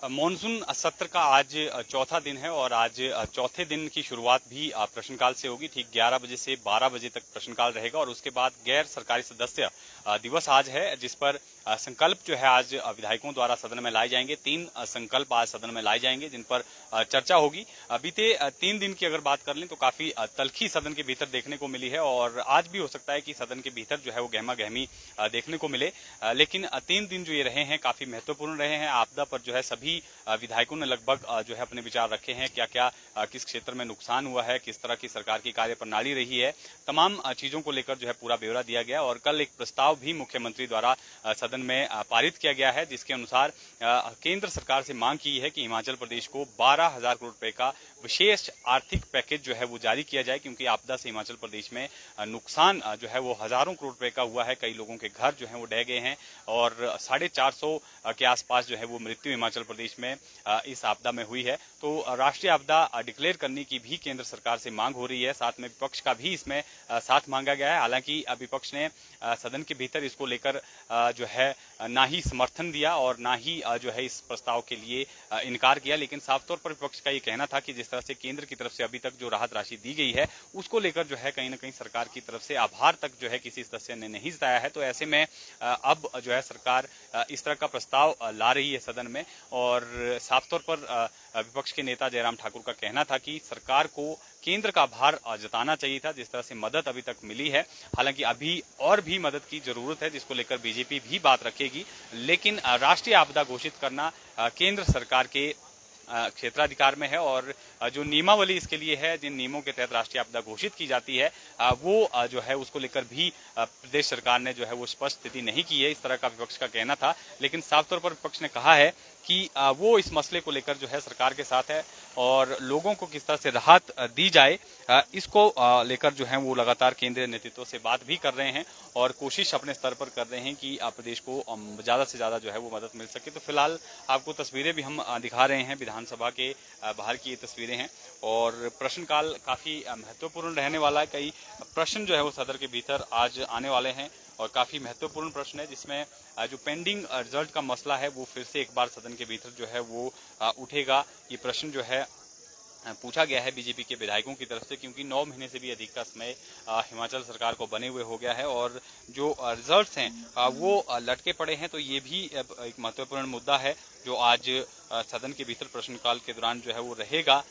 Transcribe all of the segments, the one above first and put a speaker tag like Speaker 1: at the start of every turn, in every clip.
Speaker 1: Monsoon सत्र का आज चौथा दिन है और आज चौथे दिन की शुरुआत भी प्रश्नकाल से होगी। ठीक 11 बजे से 12 बजे तक प्रश्नकाल रहेगा और उसके बाद गैर सरकारी सदस्य दिवस आज है, जिस पर संकल्प जो है आज विधायकों द्वारा सदन में लाए जाएंगे। 3 संकल्प आज सदन में लाए जाएंगे जिन पर चर्चा होगी। बीते 3 दिन की अगर बात कर लें तो काफी तल्खी सदन के भीतर देखने को मिली है और आज भी हो सकता है कि सदन के भीतर जो है वो गहमा गहमी देखने को मिले। लेकिन 3 दिन जो ये रहे हैं काफी महत्वपूर्ण रहे हैं। आपदा पर जो है सभी विधायकों ने लगभग जो है अपने विचार रखे हैं, क्या क्या किस क्षेत्र में नुकसान हुआ है, किस तरह की सरकार की कार्य प्रणाली रही है, तमाम चीजों को लेकर जो है पूरा ब्यौरा दिया गया। और कल एक प्रस्ताव भी मुख्यमंत्री द्वारा सदन में पारित किया गया है, जिसके अनुसार केंद्र सरकार से मांग की है कि हिमाचल प्रदेश को 12,000 करोड़ रुपए का विशेष आर्थिक पैकेज जो है वो जारी किया जाए, क्योंकि आपदा से हिमाचल प्रदेश में नुकसान जो है वो हजारों करोड़ रुपए का हुआ है। कई लोगों के घर जो है वो ढह गए हैं और 450 के आसपास जो है वो मृत्यु हिमाचल प्रदेश में इस आपदा में हुई है। तो राष्ट्रीय आपदा डिक्लेयर करने की भी केंद्र सरकार से मांग हो रही है। साथ में विपक्ष का भी इसमें साथ मांगा गया है। हालांकि विपक्ष ने सदन के भीतर इसको लेकर जो है ना ही समर्थन दिया और ना ही जो है इस प्रस्ताव के लिए इनकार किया, लेकिन साफ तौर पर विपक्ष का ये कहना था कि जिस तरह से केंद्र की तरफ से अभी तक जो राहत राशि दी गई है उसको लेकर जो है कहीं ना कहीं सरकार की तरफ से आभार तक जो है किसी सदस्य ने नहीं जताया है। तो ऐसे में अब जो है सरकार इस तरह का प्रस्ताव ला रही है सदन में और साफ तौर पर विपक्ष के नेता जयराम ठाकुर का कहना था कि सरकार को केंद्र का आभार जताना चाहिए था जिस तरह से मदद अभी तक मिली है। हालांकि अभी और भी मदद की जरूरत है जिसको लेकर बीजेपी भी बात रखेगी, लेकिन राष्ट्रीय आपदा घोषित करना केंद्र सरकार के क्षेत्राधिकार में है और जो नियमावली इसके लिए है, जिन नियमों के तहत राष्ट्रीय आपदा घोषित की जाती है वो जो है उसको लेकर भी प्रदेश सरकार ने जो है वो स्पष्ट स्थिति नहीं की है। इस तरह का विपक्ष का कहना था, लेकिन साफ तौर पर विपक्ष ने कहा है कि वो इस मसले को लेकर जो है सरकार के साथ है और लोगों को किस तरह से राहत दी जाए इसको लेकर जो है वो लगातार केंद्रीय नेतृत्व से बात भी कर रहे हैं और कोशिश अपने स्तर पर कर रहे हैं कि प्रदेश को ज्यादा से ज्यादा जो है वो मदद मिल सके। तो फिलहाल आपको तस्वीरें भी हम दिखा रहे हैं, विधानसभा के बाहर की ये तस्वीरें हैं और प्रश्नकाल काफी महत्वपूर्ण रहने वाला है। कई प्रश्न जो है वो सदन के भीतर आज आने वाले हैं और काफी महत्वपूर्ण प्रश्न है, जिसमें जो पेंडिंग रिजल्ट का मसला है वो फिर से एक बार सदन के भीतर जो है वो उठेगा। ये प्रश्न जो है पूछा गया है बीजेपी के विधायकों की तरफ से, क्योंकि 9 महीने से भी अधिक का समय हिमाचल सरकार को बने हुए हो गया है और जो रिजल्ट्स हैं वो लटके पड़े हैं। तो ये भी एक महत्वपूर्ण मुद्दा है जो आज सदन के भीतर प्रश्नकाल के दौरान जो है वो रहेगा।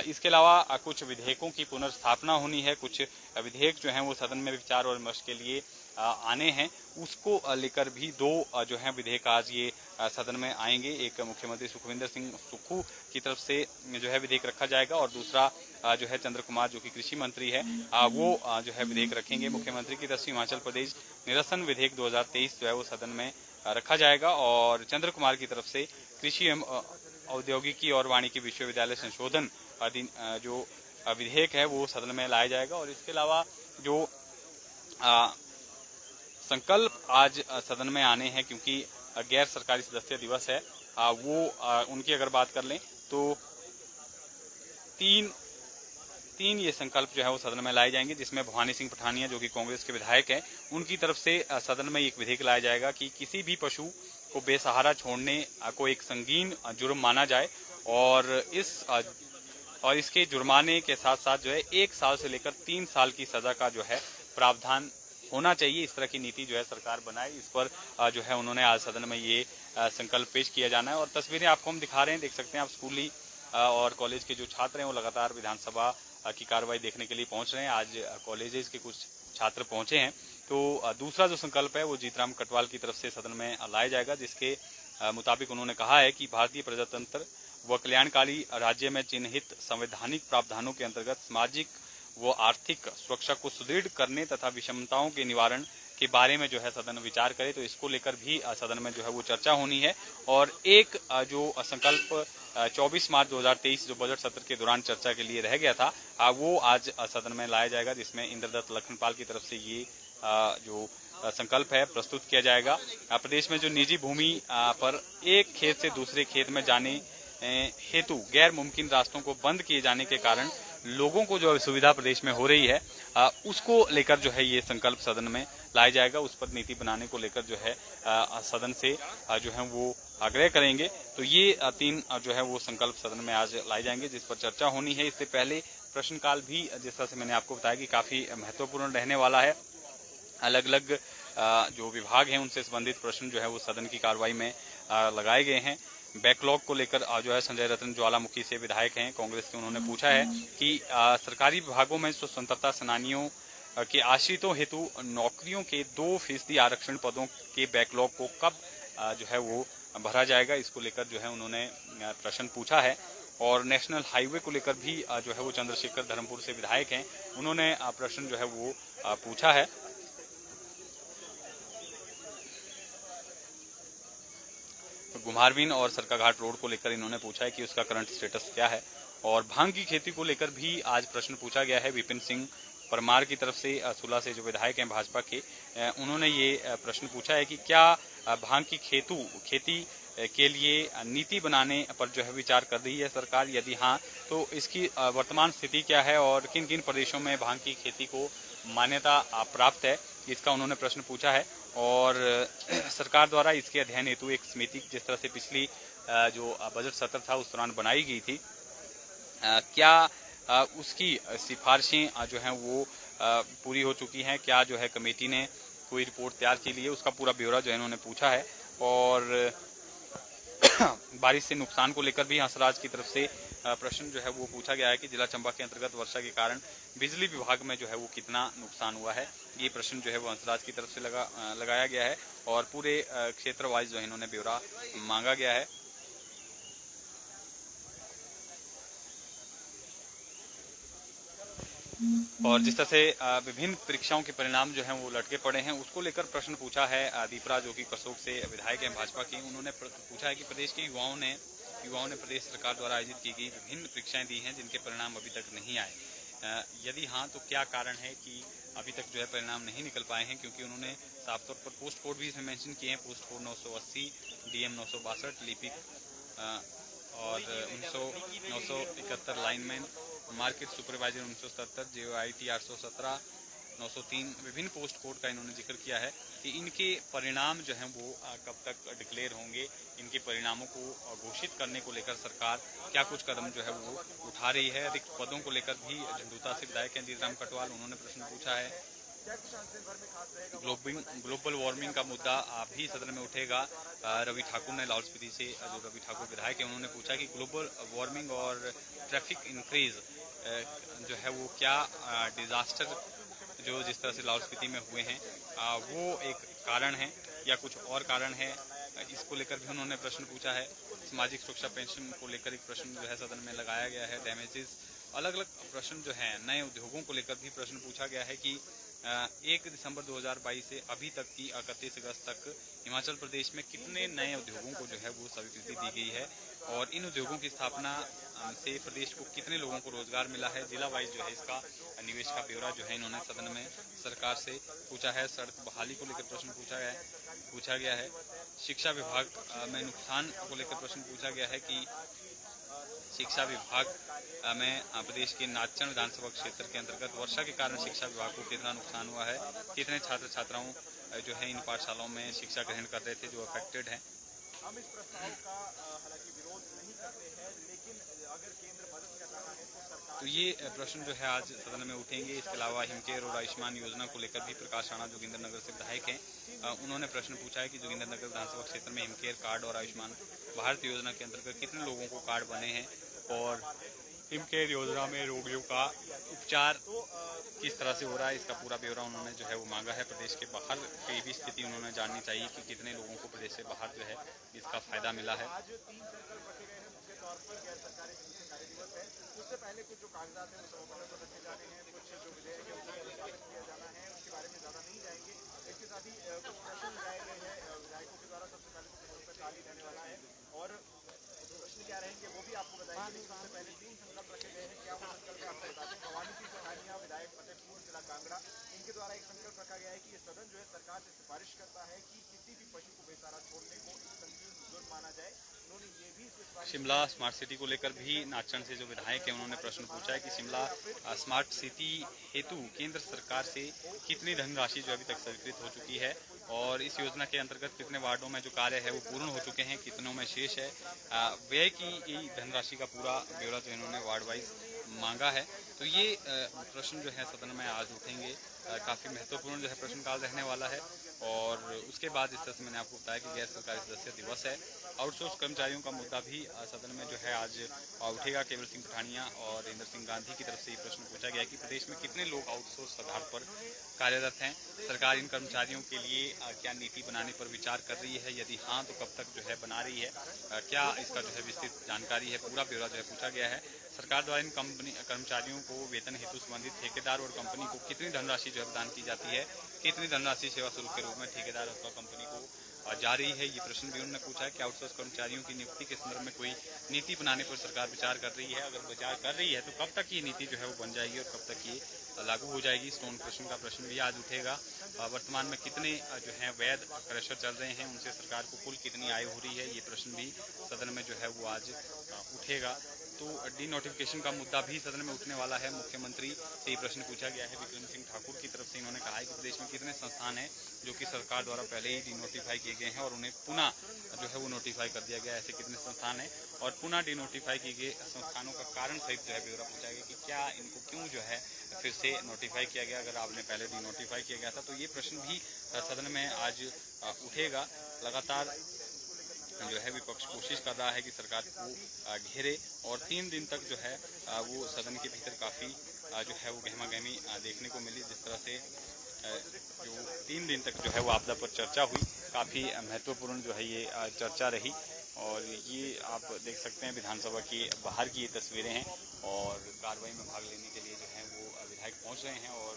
Speaker 1: इसके अलावा कुछ विधेयकों की पुनर्स्थापना होनी है, कुछ विधेयक जो हैं वो सदन में विचार और विमर्श के लिए आने हैं, उसको लेकर भी 2 जो है विधेयक आज ये सदन में आएंगे। एक मुख्यमंत्री सुखविंदर सिंह सुक्खू की तरफ से जो है विधेयक रखा जाएगा और दूसरा जो है चंद्र कुमार जो कि कृषि मंत्री है वो जो है विधेयक रखेंगे। मुख्यमंत्री की तरफ से हिमाचल प्रदेश निरसन विधेयक 2023 जो है वो सदन में रखा जाएगा और चंद्र कुमार की तरफ से कृषि एवं औद्योगिकी और वानिकी विश्वविद्यालय संशोधन जो विधेयक है वो सदन में लाया जाएगा। और इसके अलावा जो संकल्प आज सदन में आने हैं, क्योंकि गैर सरकारी सदस्य दिवस है, वो उनकी अगर बात कर लें तो तीन ये संकल्प जो है वो सदन में लाए जाएंगे, जिसमें भवानी सिंह पठानिया जो कि कांग्रेस के विधायक हैं उनकी तरफ से सदन में एक विधेयक लाया जाएगा कि किसी भी पशु को बेसहारा छोड़ने को एक संगीन जुर्म माना जाए और इसके जुर्माने के साथ साथ जो है 1 साल से लेकर 3 साल की सजा का जो है प्रावधान होना चाहिए। इस तरह की नीति जो है सरकार बनाए, इस पर जो है उन्होंने आज सदन में ये संकल्प पेश किया जाना है। और तस्वीरें आपको हम दिखा रहे हैं, देख सकते हैं आप, स्कूली और कॉलेज के जो छात्र हैं वो लगातार विधानसभा की कार्रवाई देखने के लिए पहुंच रहे हैं। आज कॉलेजेस के कुछ छात्र पहुंचे हैं। तो दूसरा जो संकल्प है वो जीतराम कटवाल की तरफ से सदन में लाया जाएगा, जिसके मुताबिक उन्होंने कहा है कि भारतीय प्रजातंत्र व कल्याणकारी राज्य में चिन्हित संवैधानिक प्रावधानों के अंतर्गत सामाजिक व आर्थिक सुरक्षा को सुदृढ़ करने तथा विषमताओं के निवारण के बारे में जो है सदन विचार करे। तो इसको लेकर भी सदन में जो है वो चर्चा होनी है। और एक जो संकल्प 24 मार्च 2023 जो बजट सत्र के दौरान चर्चा के लिए रह गया था वो आज सदन में लाया जाएगा, जिसमें इंद्रदत्त लखनपाल की तरफ से ये जो संकल्प है प्रस्तुत किया जाएगा। प्रदेश में जो निजी भूमि पर एक खेत से दूसरे खेत में जाने हेतु गैर मुमकिन रास्तों को बंद किए जाने के कारण लोगों को जो सुविधा प्रदेश में हो रही है उसको लेकर जो है ये संकल्प सदन में लाया जाएगा। उस पर नीति बनाने को लेकर जो है सदन से जो है वो आग्रह करेंगे। तो ये तीन जो है वो संकल्प सदन में आज लाए जाएंगे, जिस पर चर्चा होनी है। इससे पहले प्रश्नकाल भी जिस तरह से मैंने आपको बताया कि काफी महत्वपूर्ण रहने वाला है। अलग अलग जो विभाग हैं उनसे संबंधित प्रश्न जो है वो सदन की कार्रवाई में लगाए गए हैं। बैकलॉग को लेकर जो है संजय रतन ज्वालामुखी से विधायक हैं कांग्रेस के, उन्होंने पूछा है कि सरकारी विभागों में स्वतंत्रता सेनानियों के आश्रितों हेतु नौकरियों के 2% आरक्षण पदों के बैकलॉग को कब जो है वो भरा जाएगा। इसको लेकर जो है उन्होंने प्रश्न पूछा है। और नेशनल हाईवे को लेकर भी जो है वो चंद्रशेखर धर्मपुर से विधायक हैं, उन्होंने प्रश्न जो है वो पूछा है। कुम्हारवीन और सरकाघाट रोड को लेकर इन्होंने पूछा है कि उसका करंट स्टेटस क्या है। और भांग की खेती को लेकर भी आज प्रश्न पूछा गया है। विपिन सिंह परमार की तरफ से सुला से जो विधायक हैं भाजपा के, उन्होंने ये प्रश्न पूछा है कि क्या भांग की खेती के लिए नीति बनाने पर जो है विचार कर रही है सरकार, यदि हाँ तो इसकी वर्तमान स्थिति क्या है और किन किन प्रदेशों में भांग की खेती को मान्यता प्राप्त है, इसका उन्होंने प्रश्न पूछा है। और सरकार द्वारा इसके अध्ययन हेतु एक समिति जिस तरह से पिछली जो बजट सत्र था उस दौरान बनाई गई थी, क्या उसकी सिफारिशें जो हैं वो पूरी हो चुकी हैं, क्या जो है कमेटी ने कोई रिपोर्ट तैयार की ली है, उसका पूरा ब्यौरा जो है इन्होंने पूछा है। और बारिश से नुकसान को लेकर भी हंसराज की तरफ से प्रश्न जो है वो पूछा गया है कि जिला चंबा के अंतर्गत वर्षा के कारण बिजली विभाग में जो है वो कितना नुकसान हुआ है। ये प्रश्न जो है वो हंसराज की तरफ से लगाया गया है और पूरे क्षेत्र वाइज जो है इन्होंने ब्यौरा मांगा गया है। और जिस तरह से विभिन्न परीक्षाओं के परिणाम जो हैं वो लटके पड़े हैं, उसको लेकर प्रश्न पूछा है दीपरा, जो कि करसोग से विधायक हैं भाजपा की। उन्होंने पूछा है कि प्रदेश के युवाओं ने प्रदेश सरकार द्वारा आयोजित की गई विभिन्न परीक्षाएं दी हैं जिनके परिणाम अभी तक नहीं आए। यदि हाँ तो क्या कारण है कि अभी तक जो है परिणाम नहीं निकल पाए हैं, क्योंकि उन्होंने साफ तौर पर पोस्ट कोड भी इसमें मेंशन किए हैं। पोस्ट कोड 980, डीएम 962, लिपिक और 971 लाइनमैन, मार्केट सुपरवाइजर 1977, JOIT 817, 903 विभिन्न पोस्ट कोड का इन्होंने जिक्र किया है कि इनके परिणाम जो हैं वो कब तक डिक्लेयर होंगे, इनके परिणामों को घोषित करने को लेकर सरकार क्या कुछ कदम जो है वो उठा रही है। रिक्त पदों को लेकर भी झंडूता से विधायक हैं जीतराम कटवाल, उन्होंने प्रश्न पूछा है। ग्लोबल वार्मिंग का मुद्दा भी सदन में उठेगा। रवि ठाकुर ने लाहौल स्पीति से, जो रवि ठाकुर विधायक है, उन्होंने पूछा कि ग्लोबल वार्मिंग और ट्रैफिक इंक्रीज जो है वो क्या डिजास्टर जो जिस तरह से लाहौल स्पीति में हुए हैं वो एक कारण है या कुछ और कारण है, इसको लेकर भी उन्होंने प्रश्न पूछा है। सामाजिक सुरक्षा पेंशन को लेकर एक प्रश्न जो है सदन में लगाया गया है। डैमेजेस, अलग अलग प्रश्न जो हैं, नए उद्योगों को लेकर भी प्रश्न पूछा गया है कि 1 दिसंबर 2022 से अभी तक की 31 अगस्त तक हिमाचल प्रदेश में कितने नए उद्योगों को जो है वो स्वीकृति दी गई है और इन उद्योगों की स्थापना से प्रदेश को कितने लोगों को रोजगार मिला है। जिला वाइज जो है इसका निवेश का ब्यौरा जो है इन्होंने सदन में सरकार से पूछा है। सड़क बहाली को लेकर प्रश्न पूछा गया है। शिक्षा विभाग में नुकसान को लेकर प्रश्न पूछा गया है कि शिक्षा विभाग में प्रदेश के नाचन विधानसभा क्षेत्र के अंतर्गत वर्षा के कारण शिक्षा विभाग को कितना नुकसान हुआ है, कितने छात्र छात्राओं जो है इन पाठशालाओं में शिक्षा ग्रहण कर रहे थे जो अफेक्टेड हैं। हम इस प्रस्ताव का हालांकि विरोध नहीं करते हैं, लेकिन अगर केंद्र मदद कर रहा है तो सरकार, तो ये प्रश्न जो है आज सदन में उठेंगे। इसके अलावा हिमकेयर और आयुष्मान योजना को लेकर भी प्रकाश राणा जोगिंद्रनगर से विधायक हैं, उन्होंने प्रश्न पूछा है कि जोगिंद्रनगर विधानसभा क्षेत्र में हिमकेयर कार्ड और आयुष्मान भारत योजना के अंतर्गत कितने लोगों को कार्ड बने हैं और हिमकेयर योजना में रोगियों का उपचार किस तरह से हो रहा है, इसका पूरा ब्यौरा उन्होंने जो है वो मांगा है। प्रदेश के बाहर की भी स्थिति उन्होंने जाननी चाहिए कि कितने लोगों को प्रदेश से बाहर जो है इसका फायदा मिला है। आज 3 संकल्प रखे गए हैं मुख्य तौर पर गैर सरकारी संगठन कार्य दिवस है, उससे पहले कुछ जो कागजात हैं वो सभापति को रखे जाने हैं, कुछ जो विधेयक है उनको प्रस्तावित किया जाना है, उसके बारे में ज्यादा नहीं जाएंगे। इसके साथ ही कुछ प्रश्न लगाए गए हैं विधायकों के द्वारा। सबसे पहले तो सदन का काल ही रहने वाला है और प्रश्न क्या रहेंगे वो भी आपको बताएंगे, लेकिन उससे पहले 3 संकल्प रखे गए हैं। क्या वो संकल्प है आपको बताते हैं। भवानी सिंह पठानिया, विधायक फतेहपुर जिला कांगड़ा, इनके द्वारा एक संकल्प रखा गया है कि ये सदन जो है सरकार से सिफारिश करता है कि किसी भी पशु को बेसहारा छोड़ने को एक संगीन जुर्म माना जाए। शिमला स्मार्ट सिटी को लेकर भी नाचन से जो विधायक हैं उन्होंने प्रश्न पूछा है कि शिमला स्मार्ट सिटी हेतु केंद्र सरकार से कितनी धनराशि जो अभी तक स्वीकृत हो चुकी है और इस योजना के अंतर्गत कितने वार्डों में जो कार्य है वो पूर्ण हो चुके हैं, कितनों में शेष है। व्यय की धनराशि का पूरा ब्यौरा जो इन्होंने वार्ड वाइज मांगा है। तो ये प्रश्न जो है सदन में आज उठेंगे। काफ़ी महत्वपूर्ण जो है प्रश्नकाल रहने वाला है। और उसके बाद इस तरह से मैंने आपको बताया कि गैर सरकारी सदस्य दिवस है। आउटसोर्स कर्मचारियों का मुद्दा भी सदन में जो है आज उठेगा। केवल सिंह पठानिया और इंद्र सिंह गांधी की तरफ से ये प्रश्न पूछा गया कि प्रदेश में कितने लोग आउटसोर्स आधार पर कार्यरत हैं, सरकार इन कर्मचारियों के लिए क्या नीति बनाने पर विचार कर रही है, यदि हाँ तो कब तक जो है बना रही है, क्या इसका जो है विस्तृत जानकारी है, पूरा ब्यौरा जो है पूछा गया है। सरकार द्वारा इन कर्मचारियों को वेतन हेतु संबंधित ठेकेदार और कंपनी को कितनी धनराशि जो है प्रदान की जाती है, कितनी धनराशि सेवा शुल्क के रूप में ठेकेदार अथवा कंपनी को जा रही है, ये प्रश्न भी उन्होंने पूछा है कि आउटसोर्स कर्मचारियों की नियुक्ति के संदर्भ में कोई नीति बनाने पर सरकार विचार कर रही है। अगर विचार कर रही है तो कब तक ये नीति जो है वो बन जाएगी और कब तक ये लागू हो जाएगी। स्टोन क्रशिंग का प्रश्न भी आज उठेगा। वर्तमान में कितने जो है वैध क्रशर चल रहे हैं, उनसे सरकार को कुल कितनी आय हो रही है, ये प्रश्न भी सदन में जो है वो आज उठेगा। तो डी नोटिफिकेशन का मुद्दा भी सदन में उठने वाला है। मुख्यमंत्री से ये प्रश्न पूछा गया है। विक्रम सिंह ठाकुर की तरफ से इन्होंने कहा है कि प्रदेश में कितने संस्थान हैं जो कि सरकार द्वारा पहले ही डी नोटिफाई किए गए हैं और उन्हें पुनः जो है वो नोटिफाई कर दिया गया है। ऐसे कितने संस्थान हैं और पुनः डी नोटिफाई किए गए संस्थानों का कारण सहित जो है ब्यौरा पूछा गया कि क्या इनको क्यों जो है फिर से नोटिफाई किया गया अगर आपने पहले डी नोटिफाई किया गया था। तो ये प्रश्न भी सदन में आज उठेगा। लगातार जो है विपक्ष कोशिश कर रहा है कि सरकार को घेरे और 3 दिन तक जो है वो सदन के भीतर काफ़ी जो है वो गहमा गहमी देखने को मिली। जिस तरह से जो 3 दिन तक जो है वो आपदा पर चर्चा हुई, काफ़ी महत्वपूर्ण जो है ये चर्चा रही। और ये आप देख सकते हैं विधानसभा की बाहर की ये तस्वीरें हैं और कार्रवाई में भाग लेने के लिए जो है वो विधायक पहुंच रहे हैं और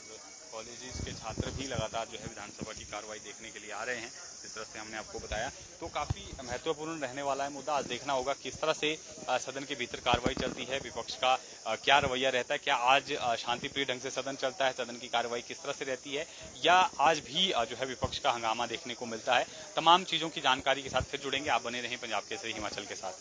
Speaker 1: कॉलेजेस के छात्र भी लगातार जो है विधानसभा की कार्रवाई देखने के लिए आ रहे हैं। जिस तरह से हमने आपको बताया तो काफ़ी महत्वपूर्ण रहने वाला है मुद्दा। आज देखना होगा किस तरह से सदन के भीतर कार्रवाई चलती है, विपक्ष का क्या रवैया रहता है, क्या आज शांतिप्रिय ढंग से सदन चलता है, सदन की कार्रवाई किस तरह से रहती है, या आज भी जो है विपक्ष का हंगामा देखने को मिलता है। तमाम चीज़ों की जानकारी के साथ फिर जुड़ेंगे। आप बने रहें पंजाब केसरी हिमाचल के साथ।